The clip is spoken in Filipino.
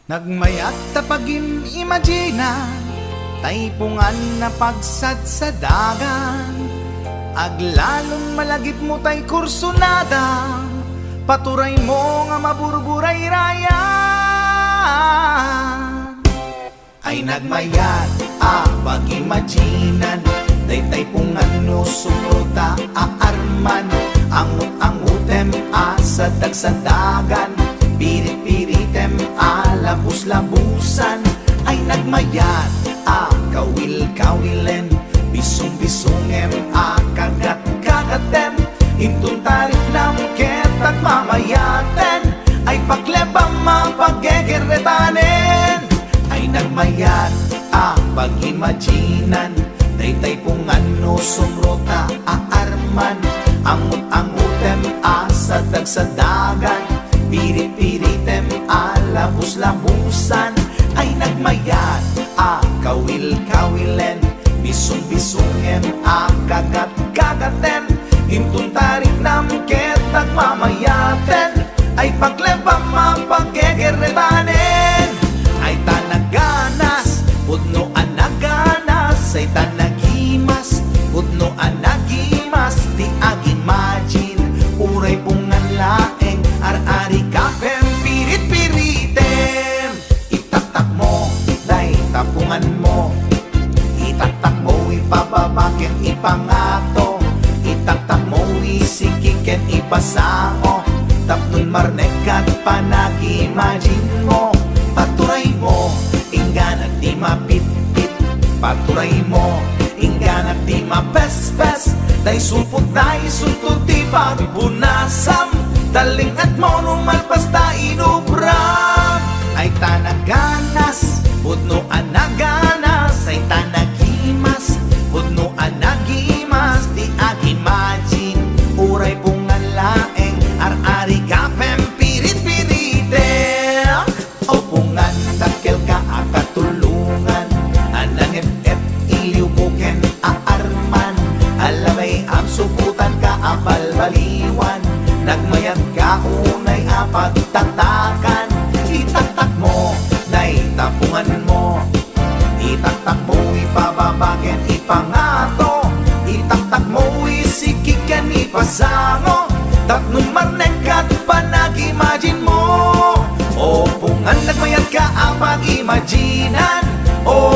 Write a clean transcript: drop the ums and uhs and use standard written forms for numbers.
Nagmayat tapagim imagina, taypungan na pagsad sa dagan. Aglalong malagip mo tay kursunada, paturay mo nga maburburay raya. Ay nagmayat pag-imaginan, taypungan no sumruta aarman. Angut-angutem sa dagsadagan, pirit-piritem labus-labusan. Ay nagmayat kawil-kawilen, bisung-bisungem kagat-kagatem. Intun tarik nam ketag mamayaten, ay paglebang mapaggegeretanen. Ay nagmayat pag-imaginan, taypungan no sumrota aarman. Angut-angutem sa dagsadagan, pirit-piritem labus-labusan. Ay nagmayat kawil-kawilen, bisung-bisungem kagat-kagaten. Hintun tarik nam ketag mamayaten, ay paglebang mapaggegeretanen. Ay tanaganas, pudno anaganas, ay tanagimas, pudno anagimas. Di agimagine, uray pungan laeng, ar-ari kapem, pirit-piritem. Itatak mo, day tapungan mo, itatak mo, ipababaken, ipangato. Itatak mo, isikiken, ipasango. Tapnon marnekat, panag-imagine mo. Paturay mo, ingganat di mapit-pit. Paturay mo, ingganat di mapes-pes. Day supot, day sultut, di pabibunasam. Dalingat mo, numalpas ta inubram. Ay tanaganas, pudno anaganas. Ay tanagimas, pudno anagimas. Di agimagine, uray pungan laeng, ar-ari kapem, pirit-piritem. O pungan dakkel ka akatulungan, anang ep iliw buken aarman. Alamay subutan ka abalbaliwan, nagmayat ka unay apagtatakan. Itaktak mo, nay tapungan mo, itaktak mo, ipababaken, ipangato. Itaktak mo, isikiken, ipasango. Tapnon marnekat, panag-imagine mo. O pungan nagmayat ka apag-imaginan, o